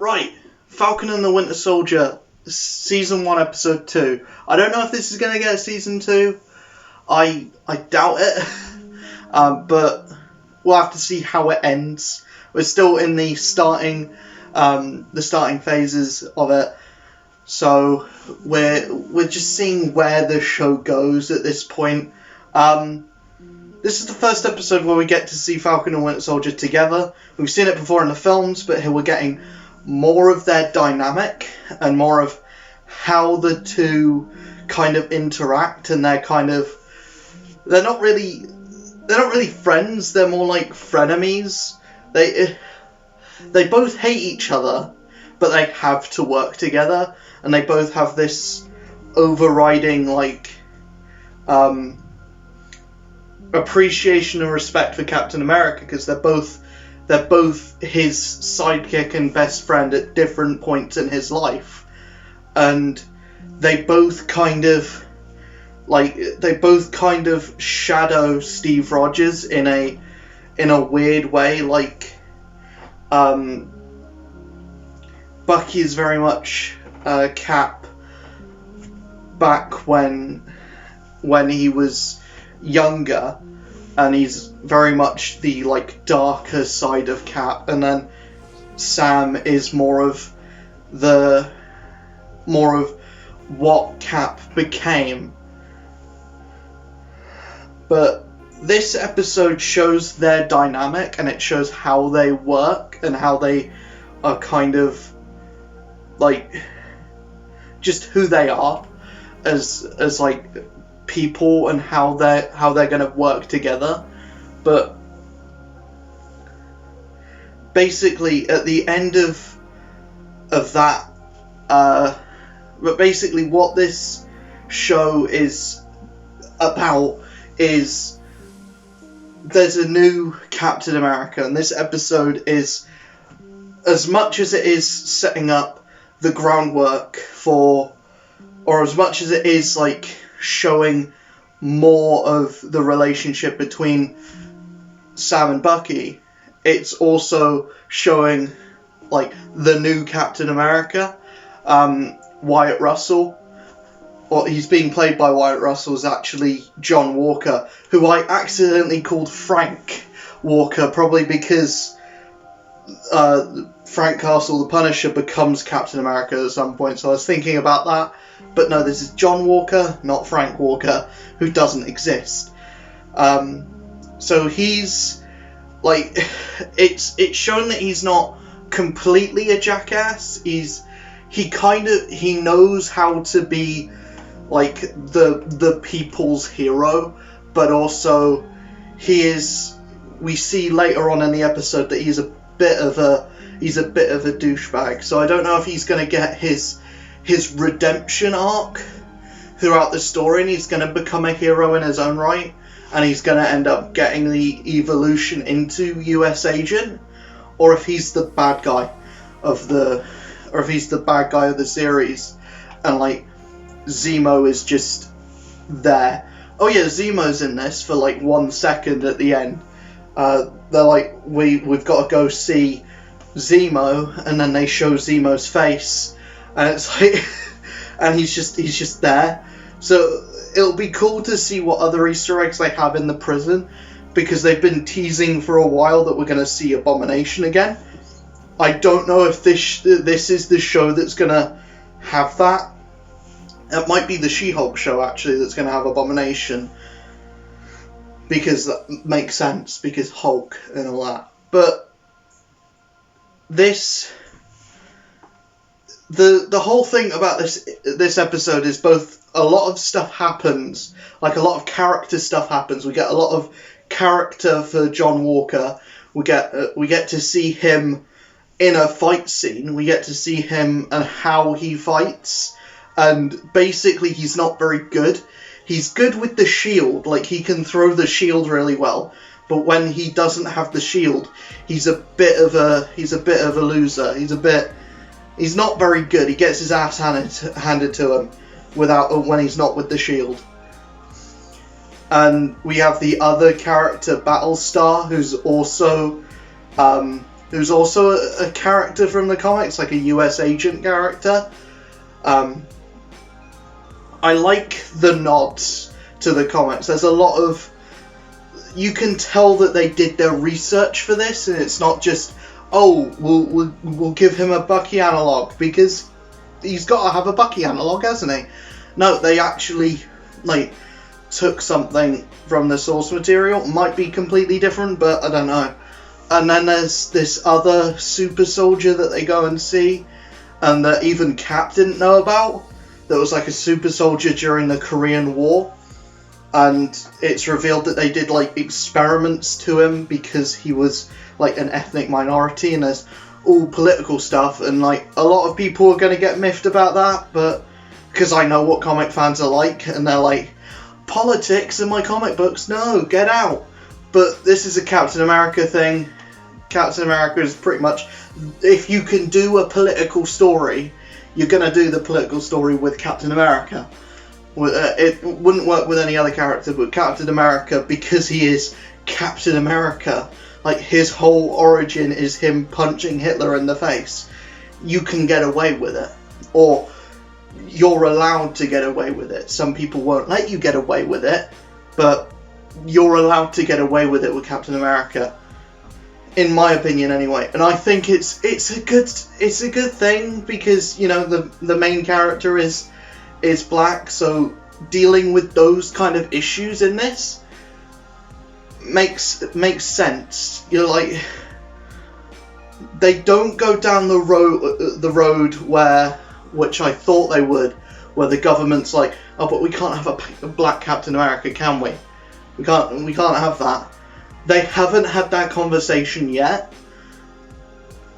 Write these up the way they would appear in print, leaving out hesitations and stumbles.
Right, Falcon and the Winter Soldier, Season 1, Episode 2. I don't know if this is going to get a Season 2. I doubt it. But we'll have to see how it ends. We're still in the starting phases of it. So we're just seeing where the show goes at this point. This is the first episode where we get to see Falcon and Winter Soldier together. We've seen it before in the films, but here we're getting more of their dynamic and more of how the two kind of interact, and they're not really friends. They're more like frenemies. They both hate each other, but they have to work together, and they both have this overriding appreciation and respect for Captain America, because they're both his sidekick and best friend at different points in his life, and they both kind of shadow Steve Rogers in a weird way. Bucky is very much Cap back when he was younger, and he's very much the darker side of Cap, and then Sam is more of what Cap became. But this episode shows their dynamic, and it shows how they work and how they are kind of just who they are as people, and how they're going to work together. But basically at the end of that, but basically what this show is about is there's a new Captain America, and this episode is, as much as it is setting up the groundwork for, or as much as it is showing more of the relationship between Sam and Bucky, it's also showing the new Captain America, Wyatt Russell. Well, he's being played by Wyatt Russell, is actually John Walker, who I accidentally called Frank Walker, probably because Frank Castle, the Punisher, becomes Captain America at some point, so I was thinking about that. But no, this is John Walker, not Frank Walker, who doesn't exist. So he's it's shown that he's not completely a jackass. He knows how to be the people's hero, but also we see later on in the episode that he's a bit of a douchebag. So I don't know if he's going to get his redemption arc throughout the story, and he's going to become a hero in his own right, and he's going to end up getting the evolution into US Agent, or if he's the bad guy of the series, and Zemo is just there. Oh yeah, Zemo's in this for 1 second at the end. They're we've got to go see Zemo, and then they show Zemo's face, and it's and he's just there. So it'll be cool to see what other Easter eggs they have in the prison, because they've been teasing for a while that we're going to see Abomination again. I don't know if this is the show that's going to have that. It might be the She-Hulk show, actually, that's going to have Abomination, because that makes sense, because Hulk and all that. But the whole thing about this episode is both a lot of stuff happens, a lot of character stuff happens. We get a lot of character for John Walker. We get to see him in a fight scene. We get to see him and how he fights. And basically, he's not very good. He's good with the shield, he can throw the shield really well. But when he doesn't have the shield, he's a bit of a loser. He's not very good. He gets his ass handed to him when he's not with the shield. And we have the other character, Battlestar, who's also who's also a character from the comics, like a US agent character. I like the nods to the comics. There's a lot of... You can tell that they did their research for this, and it's not just, oh, we'll give him a Bucky analog, because he's got to have a Bucky analog, hasn't he? No, they actually, like, took something from the source material. Might be completely different, but I don't know. And then there's this other super soldier that they go and see, and that even Cap didn't know about, that was like a super soldier during the Korean War. And it's revealed that they did, like, experiments to him because he was, like, an ethnic minority, and there's all political stuff, and, like, a lot of people are going to get miffed about that, but because I know what comic fans are like, and they're like, politics in my comic books? No, get out. But this is a Captain America thing. Captain America is pretty much, if you can do a political story, you're going to do the political story with Captain America. It wouldn't work with any other character, but Captain America, because he is Captain America, like, his whole origin is him punching Hitler in the face. You can get away with it. Or you're allowed to get away with it. Some people won't let you get away with it, but you're allowed to get away with it with Captain America. In my opinion, anyway. And I think it's a good thing, because, you know, the main character is black, so dealing with those kind of issues in this makes sense. You're like, they don't go down the road where, which I thought they would, where the government's like, oh, but we can't have a black Captain America, can we? We can't have that. They haven't had that conversation yet,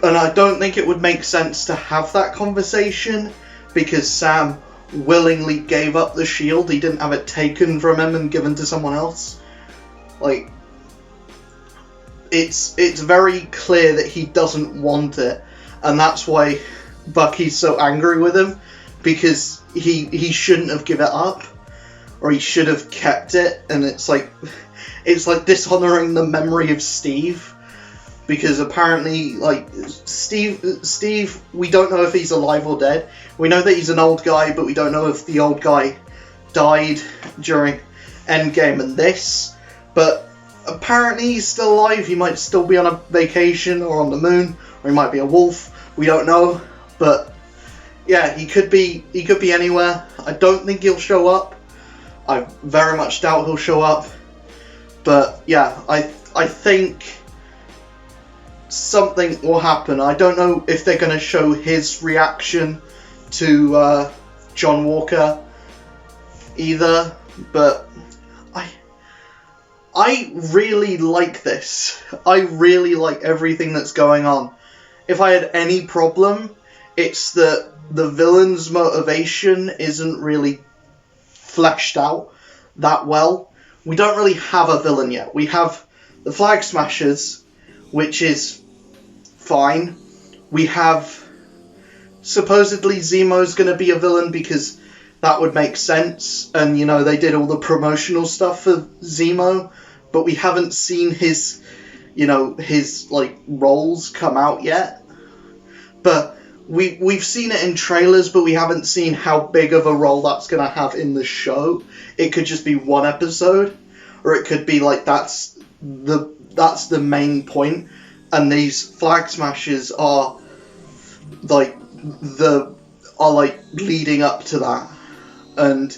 and I don't think it would make sense to have that conversation, because Sam willingly gave up the shield. He didn't have it taken from him and given to someone else. Like, it's very clear that he doesn't want it, and that's why Bucky's so angry with him, because he shouldn't have given it up, or he should have kept it. And it's like dishonoring the memory of Steve, because apparently, like, Steve, we don't know if he's alive or dead. We know that he's an old guy, but we don't know if the old guy died during Endgame and this. But apparently he's still alive. He might still be on a vacation or on the moon, or he might be a wolf. We don't know. But yeah, he could be anywhere. I don't think he'll show up. I very much doubt he'll show up. But yeah, I think something will happen. I don't know if they're going to show his reaction to John Walker either, but I really like this. I really like everything that's going on. If I had any problem, it's that the villain's motivation isn't really fleshed out that well. We don't really have a villain yet. We have the Flag Smashers, which is fine. We have, supposedly Zemo's going to be a villain, because that would make sense, and, you know, they did all the promotional stuff for Zemo, but we haven't seen his, you know, his, like, roles come out yet. But we've seen it in trailers, but we haven't seen how big of a role that's going to have in the show. It could just be one episode, or it could be like that's the main point, and these Flag Smashers are like leading up to that. And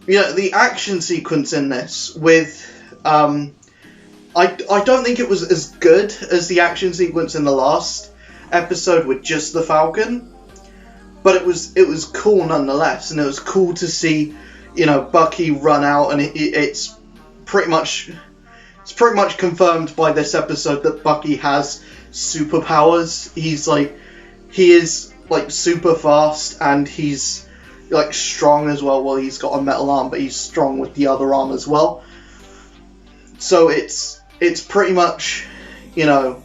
you know, the action sequence in this with I don't think it was as good as the action sequence in the last episode with just the Falcon, but it was cool nonetheless, and it was cool to see, you know, Bucky run out, and it's pretty much confirmed by this episode that Bucky has superpowers. He is super fast, and he's like strong as well. Well, he's got a metal arm, but he's strong with the other arm as well. So it's pretty much, you know,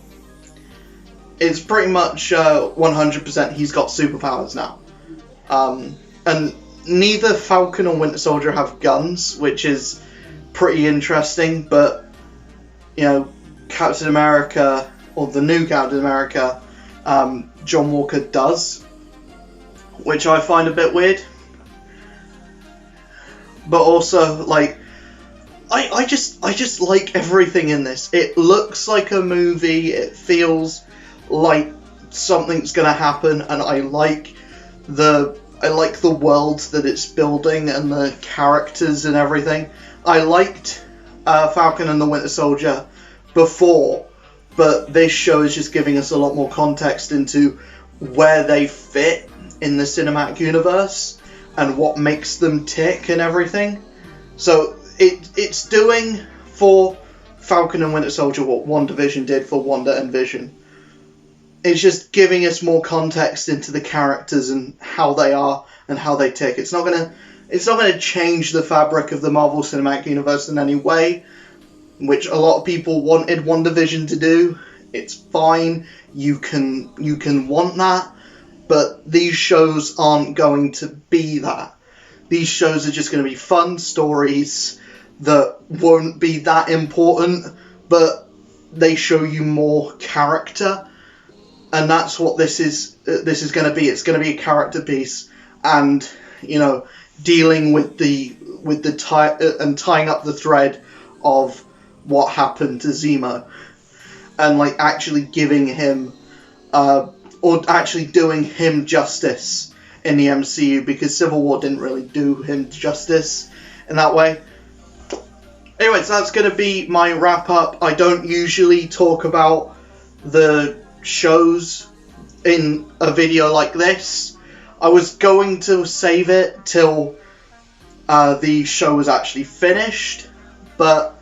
it's pretty much 100% he's got superpowers now. And neither Falcon or Winter Soldier have guns, which is pretty interesting, but, you know, Captain America or the new Captain America, John Walker does, which I find a bit weird. But also, like, I just like everything in this. It looks like a movie. It feels like something's gonna happen, and I like the world that it's building and the characters and everything. I liked Falcon and the Winter Soldier before, but this show is just giving us a lot more context into where they fit in the cinematic universe and what makes them tick and everything. So it's doing for Falcon and Winter Soldier what WandaVision did for Wanda and Vision. It's just giving us more context into the characters and how they are and how they tick. It's not gonna change the fabric of the Marvel Cinematic Universe in any way, which a lot of people wanted WandaVision to do. It's fine. You can want that, but these shows aren't going to be that. These shows are just going to be fun stories that won't be that important, but they show you more character, and that's what this is going to be. It's going to be a character piece, and dealing with the tying up the thread of what happened to Zemo, and like actually giving him or actually doing him justice in the MCU, because Civil War didn't really do him justice in that way. Anyways, that's going to be my wrap up. I don't usually talk about the shows in a video like this. I was going to save it till the show was actually finished, but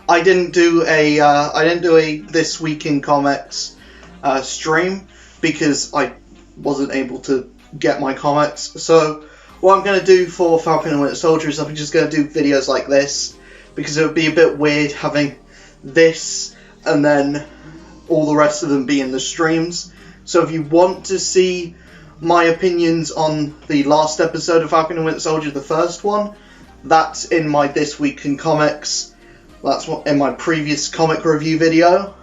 I didn't do a This Week in Comics stream because I wasn't able to get my comics. So what I'm going to do for Falcon and Winter Soldier is I'm just going to do videos like this, because it would be a bit weird having this and then all the rest of them be in the streams. So if you want to see my opinions on the last episode of Falcon and Winter Soldier, the first one, that's in my This Week in Comics. That's what in my previous comic review video.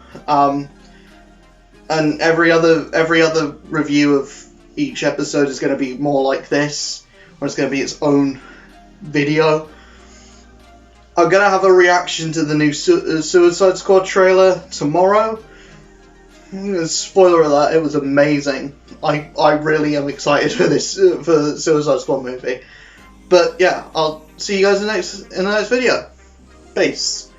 And every other review of each episode is going to be more like this, where it's going to be its own video. I'm going to have a reaction to the new Suicide Squad trailer tomorrow. Spoiler alert, it was amazing. I really am excited for this, for the Suicide Squad movie. But yeah, I'll see you guys in the next video. Peace.